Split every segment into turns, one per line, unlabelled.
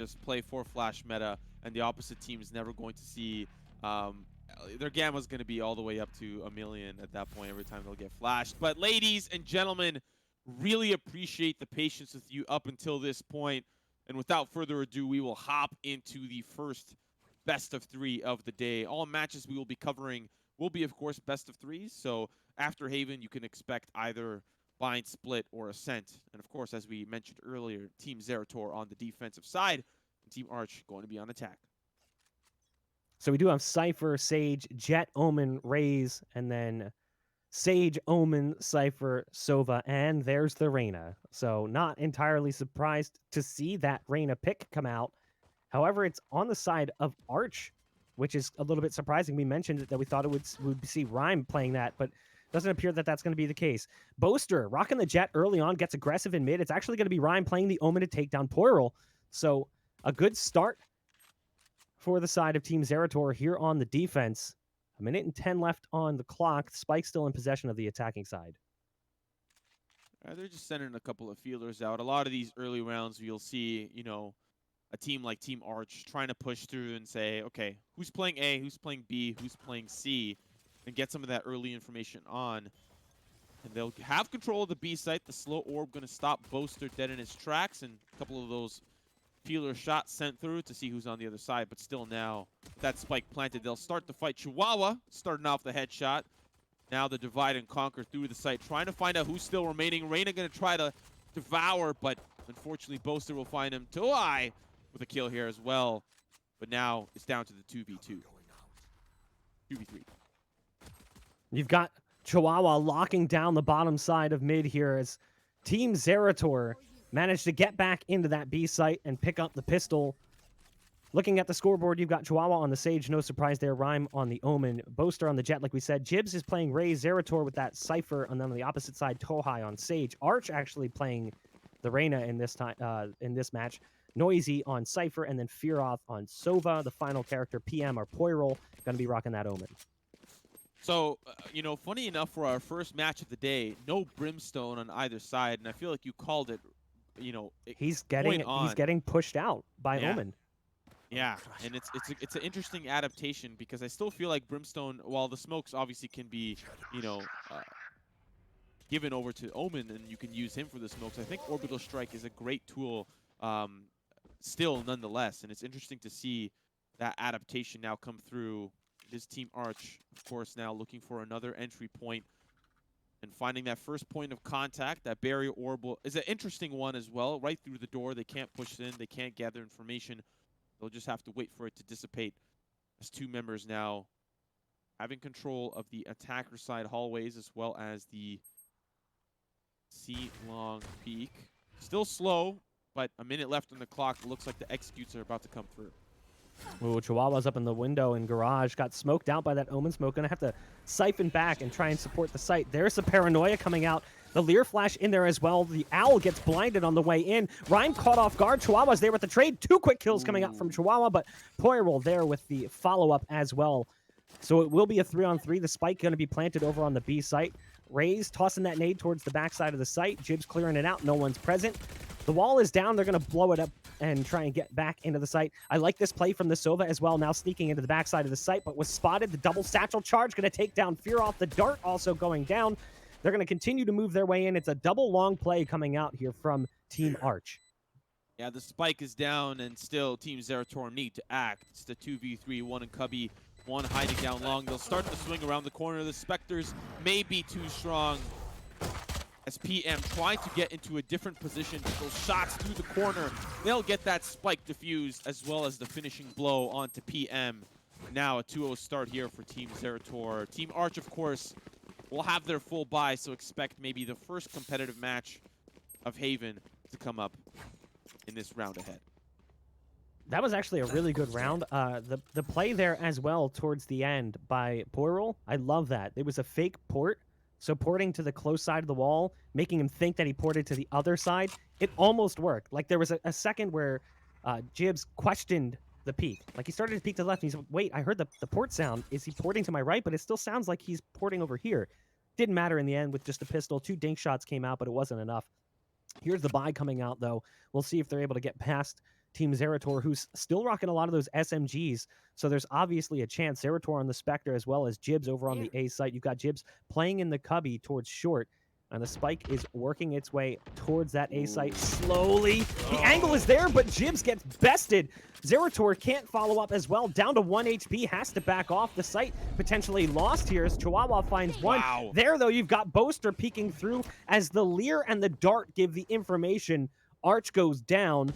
just play for flash meta, and the opposite team is never going to see their gamma's going to be all the way up to 1,000,000 at that point every time they'll get flashed. But ladies and gentlemen, really appreciate the patience with you up until this point. And without further ado, we will hop into the first best of 3 of the day. All matches we will be covering will be, of course, best of 3s. So after Haven, you can expect either Bind, Split, or Ascent. And of course, as we mentioned earlier, Team ZeratoR on the defensive side, and Team Arch going to be on attack.
So we do have Cypher, Sage, Jet, Omen, Raze, and then Sage, Omen, Cypher, Sova, and there's the Reyna. So not entirely surprised to see that Reyna pick come out. However, it's on the side of Arch, which is a little bit surprising. We mentioned that we thought it would see Rhyme playing that, but doesn't appear that that's going to be the case. Boaster rocking the Jet early on, gets aggressive in mid. It's actually going to be Rhyme playing the Omen to take down Poirot. So a good start for the side of Team ZeratoR here on the defense. 1:10 left on the clock. Spike still in possession of the attacking side.
They're just sending a couple of feelers out. A lot of these early rounds, you'll see, a team like Team Arch trying to push through and say, okay, who's playing A, who's playing B, who's playing C, and get some of that early information on. And they'll have control of the B site. The slow orb going to stop Boaster dead in his tracks, and a couple of those feeler shots sent through to see who's on the other side. But still now, with that spike planted, they'll start the fight. Chihuahua starting off the headshot. Now the divide and conquer through the site, trying to find out who's still remaining. Reyna going to try to devour, but unfortunately Boaster will find him. Toai with a kill here as well. But now it's down to the 2v2. 2v3.
You've got Chihuahua locking down the bottom side of mid here as Team ZeratoR managed to get back into that B site and pick up the pistol. Looking at the scoreboard, you've got Chihuahua on the Sage, no surprise there. Rhyme on the Omen, Boaster on the Jet, like we said. Jibs is playing Raze, ZeratoR with that Cypher, and then on the opposite side, Tohai on Sage. Arch actually playing the Reyna in this match. Noisy on Cypher, and then Fearoth on Sova. The final character, PM or Poirot, going to be rocking that Omen.
So, funny enough, for our first match of the day, no Brimstone on either side, and I feel like you called it,
he's getting pushed out by Omen.
Yeah, and it's an interesting adaptation because I still feel like Brimstone, while the smokes obviously can be, given over to Omen and you can use him for the smokes, I think Orbital Strike is a great tool still nonetheless, and it's interesting to see that adaptation now come through. This Team Arch, of course, now looking for another entry point and finding that first point of contact. That barrier orb is an interesting one as well. Right through the door, they can't push in, they can't gather information. They'll just have to wait for it to dissipate as two members now having control of the attacker side hallways as well as the C-long peak. Still slow, but a minute left on the clock. It looks like the executes are about to come through.
Ooh, Chihuahua's up in the window in garage. Got smoked out by that Omen smoke. Gonna have to siphon back and try and support the site. There's the paranoia coming out. The Leer flash in there as well. The Owl gets blinded on the way in. Rhyme caught off guard. Chihuahua's there with the trade. 2 quick kills coming out from Chihuahua, but Poirot there with the follow-up as well. So it will be a 3-on-3. The spike going to be planted over on the B site. Raze tossing that nade towards the backside of the site. Jibs clearing it out. No one's present. The wall is down. They're going to blow it up and try and get back into the site. I like this play from the Sova as well, now sneaking into the backside of the site, but was spotted. The double satchel charge going to take down Fearoth. The dart also going down. They're going to continue to move their way in. It's a double long play coming out here from Team Arch.
Yeah, the spike is down, and still Team ZeratoR need to act. It's the 2v3, one and Cubby, one hiding down long. They'll start to swing around the corner. The Spectres may be too strong as PM trying to get into a different position. Those shots through the corner, they'll get that spike diffused as well as the finishing blow onto PM. Now a 2-0 start here for Team ZeratoR. Team Arch, of course, will have their full buy, so expect maybe the first competitive match of Haven to come up in this round ahead.
That was actually a really good round. The play there as well towards the end by Poirot, I love that. It was a fake port. So porting to the close side of the wall, making him think that he ported to the other side, it almost worked. Like there was a second where Jibs questioned the peak. Like he started to peek to the left, and he's like, wait, I heard the port sound. Is he porting to my right? But it still sounds like he's porting over here. Didn't matter in the end with just a pistol. 2 dink shots came out, but it wasn't enough. Here's the buy coming out, though. We'll see if they're able to get past Team ZeratoR, who's still rocking a lot of those SMGs. So there's obviously a chance. ZeratoR on the Spectre as well as Jibs over on the A site. You've got Jibs playing in the cubby towards short. And the spike is working its way towards that A site slowly. The angle is there, but Jibs gets bested. ZeratoR can't follow up as well. Down to 1 HP, has to back off. The site potentially lost here as Chihuahua finds one.
Wow.
There, though, you've got Boaster peeking through as the Leer and the Dart give the information. Arch goes down.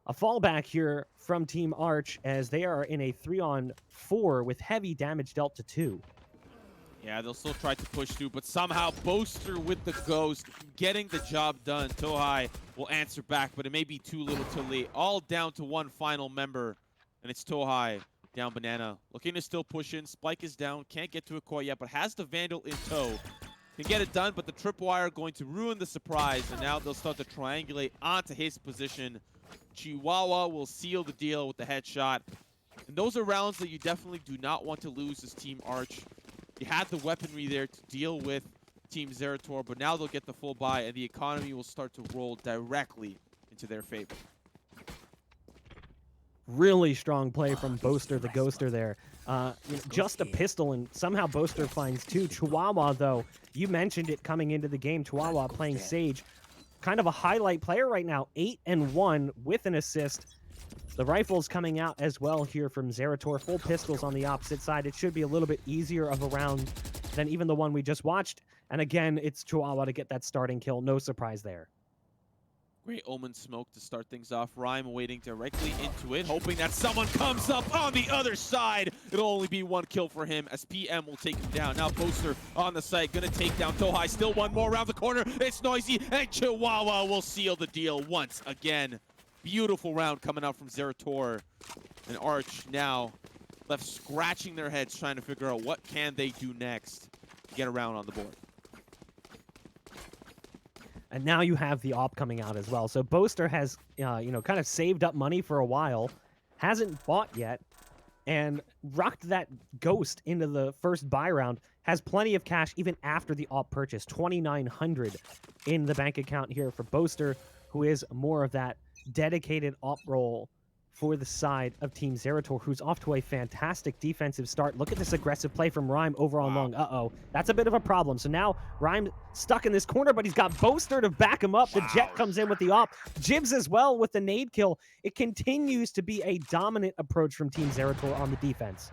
A fallback here from Team Arch as they are in a 3-on-4 with heavy damage dealt to 2.
Yeah, they'll still try to push through, but somehow Boaster with the ghost, getting the job done. Tohai will answer back, but it may be too little too late. All down to one final member, and it's Tohai down Banana. Looking to still push in. Spike is down, can't get to it quite yet, but has the Vandal in tow. Can get it done, but the tripwire going to ruin the surprise, and now they'll start to triangulate onto his position. Chihuahua will seal the deal with the headshot. And those are rounds that you definitely do not want to lose as Team Arch. You had the weaponry there to deal with Team ZeratoR, but now they'll get the full buy, and the economy will start to roll directly into their favor.
Really strong play from Boaster, the ghoster there. Just a pistol, and somehow Boaster finds 2. Chihuahua, though, you mentioned it coming into the game. Chihuahua playing Sage. Kind of a highlight player right now. 8-1 with an assist. The rifles coming out as well here from ZeratoR. Full pistols on the opposite side. It should be a little bit easier of a round than even the one we just watched. And again, it's Chihuahua to get that starting kill. No surprise there.
Great Omen smoke to start things off. Rhyme waiting directly into it, hoping that someone comes up on the other side. It'll only be 1 kill for him as PM will take him down. Now Boaster on the site, gonna take down Tohai. Still one more around the corner. It's noisy, and Chihuahua will seal the deal once again. Beautiful round coming out from ZeratoR. And Arch now left scratching their heads trying to figure out what can they do next to get around on the board.
And now you have the op coming out as well. So Boaster has, kind of saved up money for a while, hasn't bought yet, and rocked that ghost into the first buy round. Has plenty of cash even after the op purchase. 2,900 in the bank account here for Boaster, who is more of that dedicated op role for the side of Team ZeratoR, who's off to a fantastic defensive start. Look at this aggressive play from Rhyme over on long. Uh-oh, that's a bit of a problem. So now Rhyme stuck in this corner, but he's got Boaster to back him up. The Jet comes in with the op. Jibs as well with the nade kill. It continues to be a dominant approach from Team ZeratoR on the defense.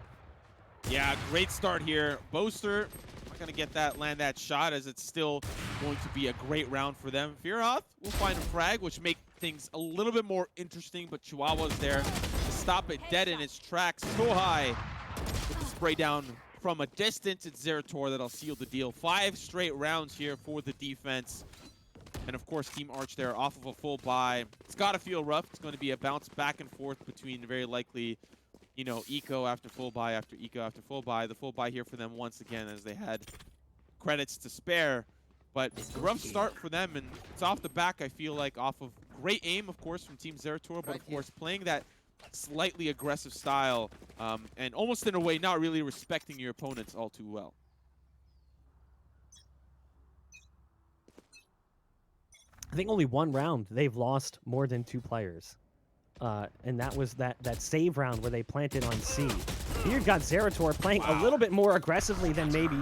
Yeah, great start here. Boaster not going to get that, land that shot, as it's still going to be a great round for them. Fearoth will find a frag, which make things a little bit more interesting, but Chihuahua's there to stop it dead in its tracks. Tohai with the spray down from a distance. It's ZeratoR that'll seal the deal. 5 straight rounds here for the defense. And of course, Team Arch there off of a full buy. It's got to feel rough. It's going to be a bounce back and forth between very likely, eco after full buy after eco after full buy. The full buy here for them once again as they had credits to spare. But it's a rough start for them, and it's off the back, I feel like, off of great aim, of course, from Team ZeratoR, but of course, playing that slightly aggressive style, and almost in a way not really respecting your opponents all too well.
I think only 1 round they've lost more than 2 players. And that was that save round where they planted on C. Here you've got ZeratoR playing a little bit more aggressively than maybe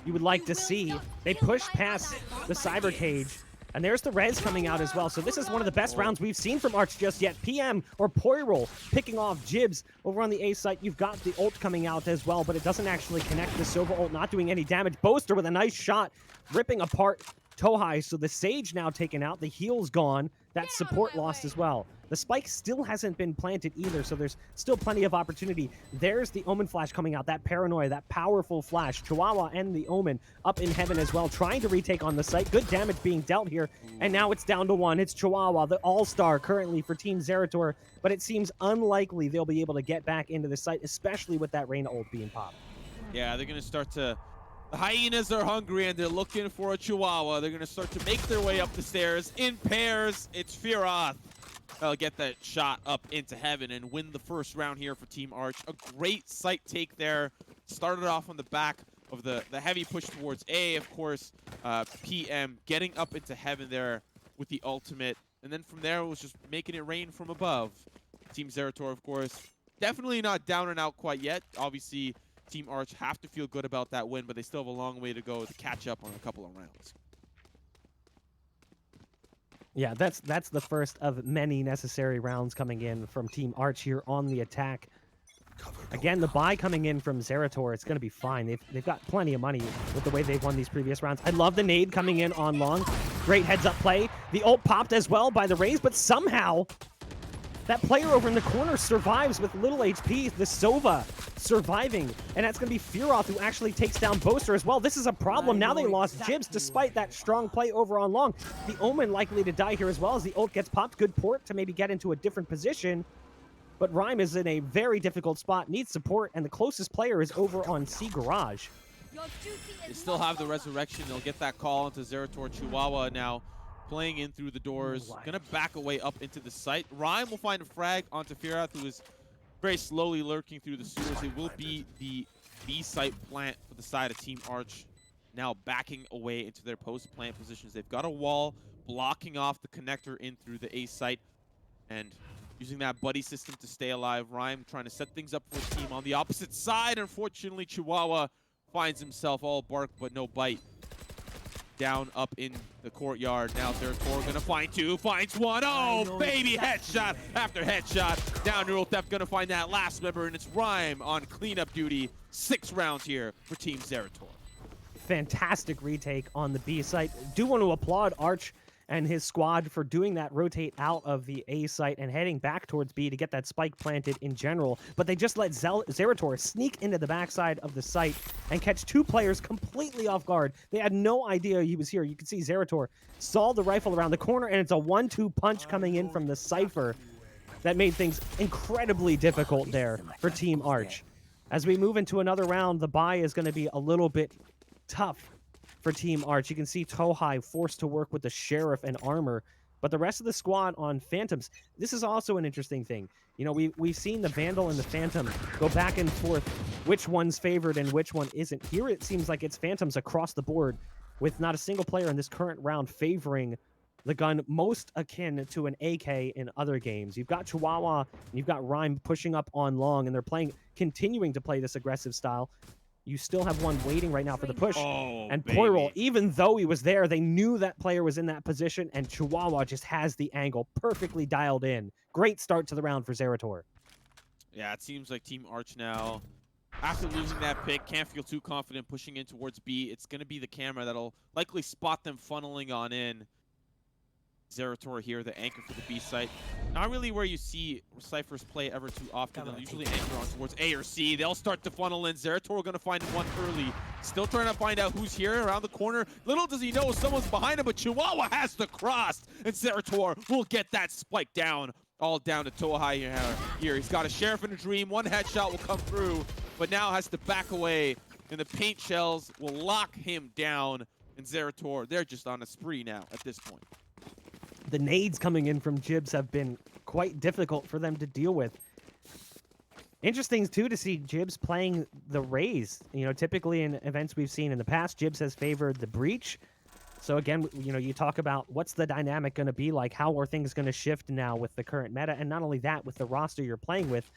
you would like to see. They push past the cyber cage, and there's the res coming out as well. So this is one of the best rounds we've seen from Arch just yet. PM or Poirol picking off Jibs over on the A site. You've got the ult coming out as well, but it doesn't actually connect. The Sova ult not doing any damage. Boaster with a nice shot, ripping apart Tohai. So the Sage now taken out. The heal's gone. That support lost as well. The spike still hasn't been planted either, so there's still plenty of opportunity. There's the Omen flash coming out, that paranoia, that powerful flash. Chihuahua and the Omen up in heaven as well, trying to retake on the site. Good damage being dealt here, and now it's down to 1. It's Chihuahua, the all-star currently for Team ZeratoR, but it seems unlikely they'll be able to get back into the site, especially with that Reyna ult being popped.
Yeah, they're going to start to... The hyenas are hungry, and they're looking for a Chihuahua. They're going to start to make their way up the stairs in pairs. It's Fearoth. They'll get that shot up into heaven and win the first round here for Team Arch. A great site take there. Started off on the back of the heavy push towards A, of course. PM getting up into heaven there with the ultimate. And then from there, it was just making it rain from above. Team ZeratoR, of course, definitely not down and out quite yet. Obviously, Team Arch have to feel good about that win, but they still have a long way to go to catch up on a couple of rounds.
Yeah, that's the first of many necessary rounds coming in from Team Arch here on the attack. Again, the buy coming in from ZeratoR, it's going to be fine. They've got plenty of money with the way they've won these previous rounds. I love the nade coming in on long. Great heads-up play. The ult popped as well by the Raze, but somehow that player over in the corner survives with little HP. The Sova surviving, and that's going to be Fearoth who actually takes down Boaster as well. This is a problem. Now they lost Jibs despite that strong play over on long. The Omen likely to die here as well as the ult gets popped. Good port to maybe get into a different position. But Rhyme is in a very difficult spot, needs support, and the closest player is over on C Garage.
They still have the resurrection. They'll get that call into ZeratoR. Chihuahua now playing in through the doors. Gonna back away up into the site. Rhyme will find a frag onto Fearoth, who is very slowly lurking through the sewers. It will be the B site plant for the side of Team Arch. Now backing away into their post-plant positions. They've got a wall blocking off the connector in through the A site. And using that buddy system to stay alive. Rhyme trying to set things up for his team on the opposite side. Unfortunately, Chihuahua finds himself all bark but no bite. Down up in the courtyard. Now ZeratoR gonna find two, finds one. Oh, baby, headshot after headshot. Down Neural Theft gonna find that last member, and it's Rhyme on cleanup duty. 6 rounds here for Team ZeratoR.
Fantastic retake on the B site. Do want to applaud Arch and his squad for doing that rotate out of the A site and heading back towards B to get that spike planted in general. But they just let ZeratoR sneak into the backside of the site and catch 2 players completely off guard. They had no idea he was here. You can see ZeratoR saw the rifle around the corner, and it's a 1-2 punch coming in from the Cypher that made things incredibly difficult there for Team Arch. As we move into another round, the buy is going to be a little bit tough for Team Arch. You can see Tohai forced to work with the Sheriff and Armor, but the rest of the squad on Phantoms, this is also an interesting thing. You know, we've seen the Vandal and the Phantom go back and forth, which one's favored and which one isn't. Here it seems like it's Phantoms across the board, with not a single player in this current round favoring the gun most akin to an AK in other games. You've got Chihuahua and you've got Rhyme pushing up on long, and they're continuing to play this aggressive style. You still have one waiting right now for the push.
Oh,
and
baby.
Poirot, even though he was there, they knew that player was in that position, and Chihuahua just has the angle perfectly dialed in. Great start to the round for ZeratoR.
Yeah, it seems like Team Arch now, after losing that pick, can't feel too confident pushing in towards B. It's going to be the camera that'll likely spot them funneling on in. ZeratoR here, the anchor for the B site. Not really where you see Cyphers play ever too often. They'll usually anchor on towards A or C. They'll start to funnel in. ZeratoR going to find one early. Still trying to find out who's here around the corner. Little does he know someone's behind him, but Chihuahua has the cross, and ZeratoR will get that spike down. All down to Tohai here. He's got a Sheriff in a dream. One headshot will come through, but now has to back away, and the paint shells will lock him down. And ZeratoR, they're just on a spree now at this point.
The nades coming in from Jibs have been quite difficult for them to deal with. Interesting, too, to see Jibs playing the Raze. You know, typically in events we've seen in the past, Jibs has favored the Breach. So again, you know, you talk about what's the dynamic going to be like, how are things going to shift now with the current meta, and not only that, with the roster you're playing with.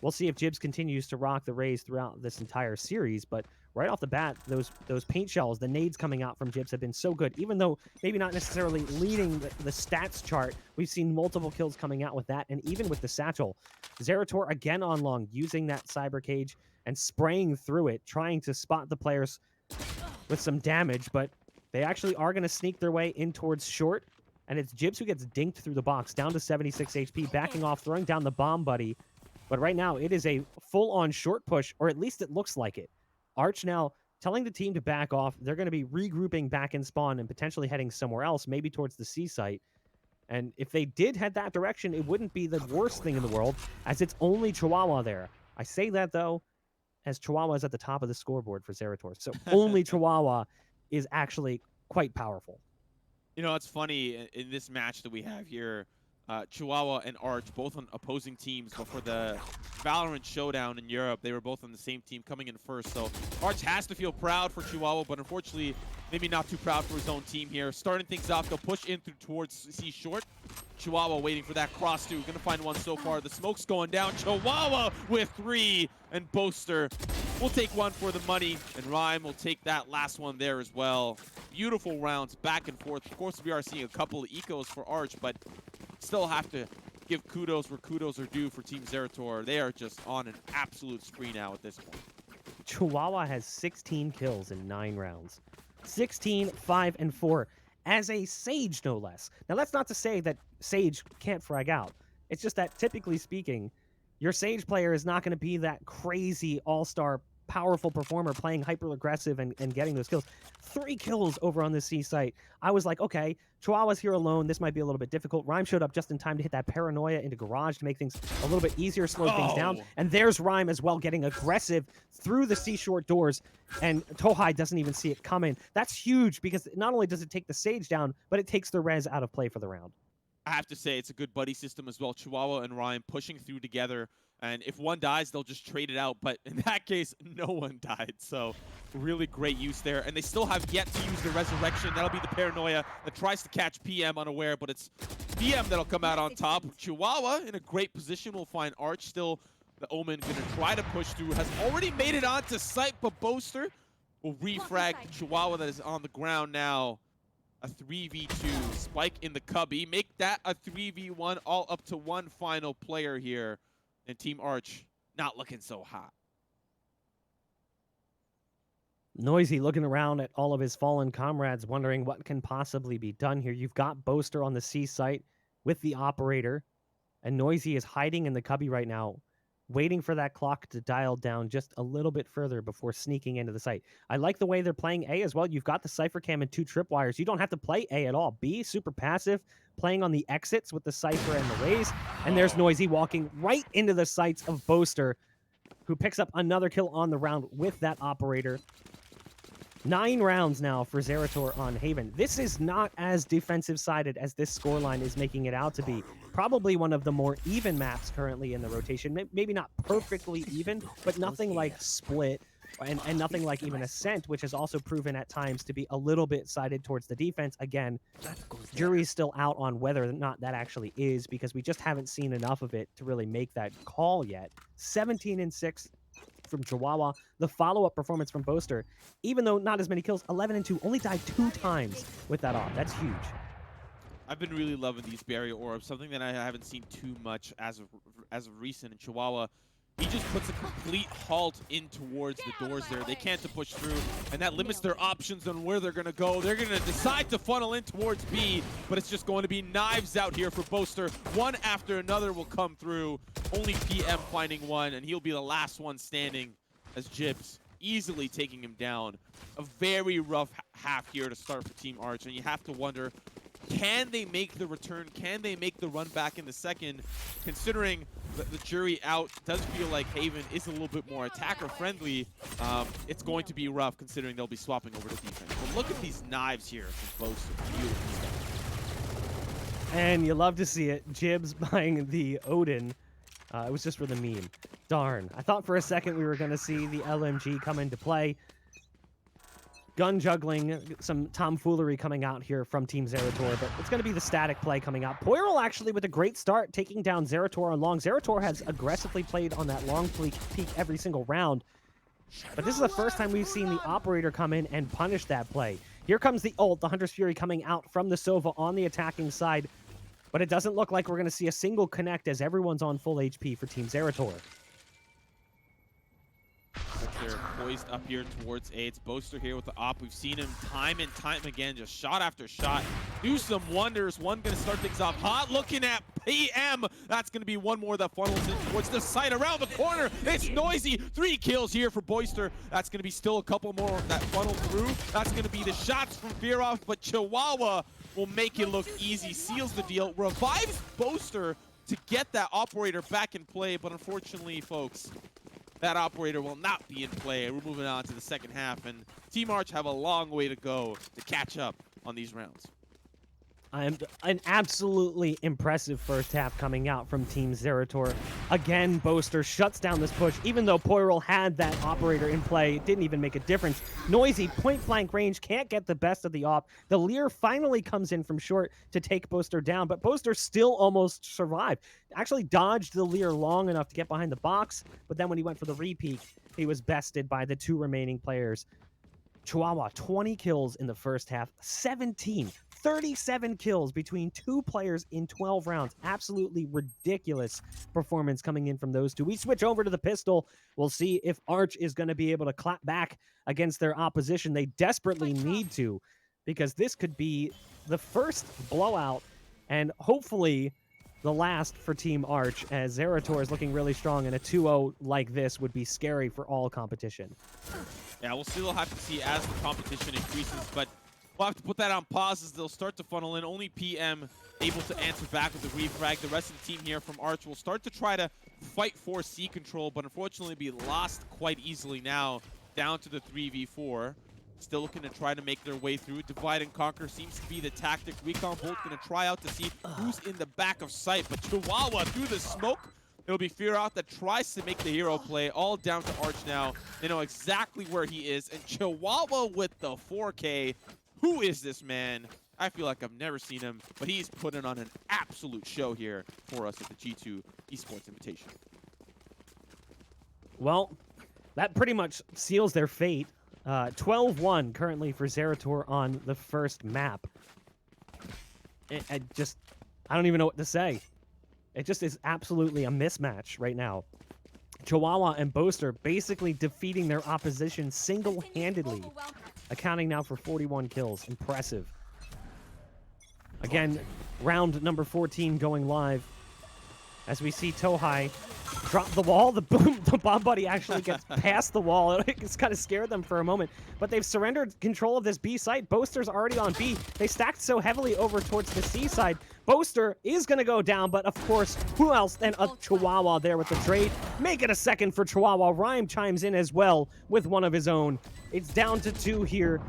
We'll see if Jibs continues to rock the Raze throughout this entire series, but right off the bat, those paint shells, the nades coming out from Jibs have been so good. Even though maybe not necessarily leading the stats chart, we've seen multiple kills coming out with that, and even with the satchel. ZeratoR again on long, using that cyber cage and spraying through it, trying to spot the players with some damage, but they actually are going to sneak their way in towards short, and it's Jibs who gets dinked through the box, down to 76 HP, backing off, throwing down the bomb buddy. But right now, it is a full-on short push, or at least it looks like it. Arch now telling the team to back off. They're going to be regrouping back in spawn and potentially heading somewhere else, maybe towards the C site. And if they did head that direction, it wouldn't be the worst thing in the world, as it's only Chihuahua there. I say that, though, as Chihuahua is at the top of the scoreboard for ZeratoR. So only Chihuahua is actually quite powerful.
You know, it's funny, in this match that we have here, Chihuahua and Arch, both on opposing teams, but for the Valorant showdown in Europe, they were both on the same team coming in first. So Arch has to feel proud for Chihuahua, but unfortunately, maybe not too proud for his own team here. Starting things off, they'll push in through towards C short. Chihuahua waiting for that cross two. Gonna find one so far. The smoke's going down. Chihuahua with 3, and Boaster will take one for the money, and Rhyme will take that last one there as well. Beautiful rounds back and forth. Of course, we are seeing a couple of ecos for Arch, but still have to give kudos where kudos are due for Team ZeratoR. They are just on an absolute spree now at this point.
Chihuahua has 16 kills in 9 rounds. 16, 5, and 4. As a Sage, no less. Now, that's not to say that Sage can't frag out. It's just that, typically speaking, your Sage player is not going to be that crazy all-star powerful performer playing hyper-aggressive and getting those kills. 3 kills over on the C site. I was like, okay, Chihuahua's here alone. This might be a little bit difficult. Rhyme showed up just in time to hit that paranoia into Garage to make things a little bit easier, slow things down. And there's Rhyme as well, getting aggressive through the C short doors, and Tohai doesn't even see it coming. That's huge, because not only does it take the Sage down, but it takes the res out of play for the round.
I have to say, it's a good buddy system as well. Chihuahua and Ryan pushing through together. And if one dies, they'll just trade it out. But in that case, no one died. So really great use there. And they still have yet to use the resurrection. That'll be the paranoia that tries to catch PM unaware. But it's PM that'll come out on top. Chihuahua in a great position. We'll find Arch still. The Omen going to try to push through. Has already made it onto site, but Boaster will refrag Chihuahua that is on the ground now. A 3v2. Spike in the cubby. Make that a 3v1, all up to one final player here. And Team Arch not looking so hot.
Noisy looking around at all of his fallen comrades, wondering what can possibly be done here. You've got Boaster on the C site with the operator, and Noisy is hiding in the cubby right now, waiting for that clock to dial down just a little bit further before sneaking into the site. I like the way they're playing A as well. You've got the Cypher Cam and 2 tripwires. You don't have to play A at all. B, super passive, playing on the exits with the Cypher and the Raze. And there's Noisy walking right into the sights of Boaster, who picks up another kill on the round with that operator. 9 rounds now for ZeratoR on Haven. This is not as defensive-sided as this scoreline is making it out to be. Probably one of the more even maps currently in the rotation. Maybe not perfectly even, but nothing like Split and nothing like even Ascent, which has also proven at times to be a little bit sided towards the defense. Again, jury's still out on whether or not that actually is, because we just haven't seen enough of it to really make that call yet. 17-6 from Chihuahua. The follow-up performance from Boaster, even though not as many kills, 11-2, only died 2 times with that off. That's huge.
I've been really loving these barrier orbs, something that I haven't seen too much as of recent in Chihuahua. He just puts a complete halt in towards the doors there. They can't push through, and that limits their options on where they're going to go. They're going to decide to funnel in towards B, but it's just going to be knives out here for Boaster. One after another will come through. Only PM finding one, and he'll be the last one standing as Jibs easily taking him down. A very rough half here to start for Team Arch, and you have to wonder, can they make the return? Can they make the run back in the second? Considering the jury out, does feel like Haven is a little bit more attacker friendly. It's going to be rough considering they'll be swapping over to defense. But look at these knives here from Boaster. Beautiful stuff.
And you love to see it. Jibs buying the Odin. It was just for the meme. Darn. I thought for a second we were going to see the LMG come into play. Gun juggling, some tomfoolery coming out here from Team ZeratoR, but it's going to be the static play coming out. Poirel actually with a great start, taking down ZeratoR on long. ZeratoR has aggressively played on that long peak every single round, but this is the first time we've seen the operator come in and punish that play. Here comes the ult, the Hunter's Fury coming out from the Sova on the attacking side, but it doesn't look like we're going to see a single connect as everyone's on full HP for Team ZeratoR.
They're poised up here towards A. It's Boaster here with the op. We've seen him time and time again, just shot after shot, do some wonders. One going to start things off hot. Looking at PM. That's going to be one more that funnels in towards the side around the corner. It's Noisy. 3 kills here for Boaster. That's going to be still a couple more that funnel through. That's going to be the shots from Fearoff, but Chihuahua will make it look easy. Seals the deal. Revives Boaster to get that operator back in play, but unfortunately, folks, that operator will not be in play. We're moving on to the second half, and Team Arch have a long way to go to catch up on these rounds.
An absolutely impressive first half coming out from Team ZeratoR. Again, Boaster shuts down this push, even though Poirel had that operator in play. It didn't even make a difference. Noisy, point-blank range, can't get the best of the op. The Lear finally comes in from short to take Boaster down, but Boaster still almost survived. Actually dodged the Lear long enough to get behind the box, but then when he went for the repeat, he was bested by the two remaining players. Chihuahua, 20 kills in the first half, 37 kills between two players in 12 rounds. Absolutely ridiculous performance coming in from those two. We switch over to the pistol. We'll see if Arch is going to be able to clap back against their opposition. They desperately need to, because this could be the first blowout and hopefully the last for Team Arch, as ZeratoR is looking really strong, and a 2-0 like this would be scary for all competition.
Yeah, we'll still have to see as the competition increases, but we'll have to put that on pause as they'll start to funnel in. Only PM able to answer back with the refrag. The rest of the team here from Arch will start to try to fight for C control, but unfortunately be lost quite easily now, down to the 3v4. Still looking to try to make their way through. Divide and conquer seems to be the tactic. Recon Bolt going to try out to see who's in the back of sight, but Chihuahua through the smoke. It'll be Fear Out that tries to make the hero play, all down to Arch now. They know exactly where he is, and Chihuahua with the 4K. Who is this man? I feel like I've never seen him, but he's putting on an absolute show here for us at the G2 Esports Invitational.
Well, that pretty much seals their fate. 12-1 currently for ZeratoR on the first map. I don't even know what to say. It just is absolutely a mismatch right now. Chihuahua and Boaster basically defeating their opposition single-handedly, accounting now for 41 kills. Impressive. Again, round number 14 going live. As we see Tohai drop the wall, the bomb buddy actually gets past the wall. It's kind of scared them for a moment, but they've surrendered control of this B site. Boaster's already on B. They stacked so heavily over towards the C side. Boaster is going to go down, but of course, who else than a Chihuahua there with the trade? Make it a second for Chihuahua. Rhyme chimes in as well with one of his own. It's down to 2 here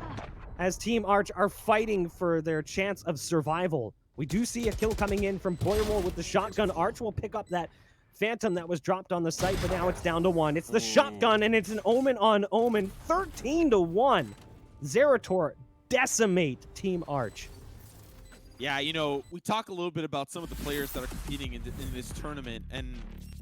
as Team Arch are fighting for their chance of survival. We do see a kill coming in from Poirel with the shotgun. Arch will pick up that Phantom that was dropped on the site, but now it's down to 1. It's the shotgun, and it's an Omen on Omen. 13-1. ZeratoR decimate Team Arch.
Yeah, you know, we talk a little bit about some of the players that are competing in this tournament, and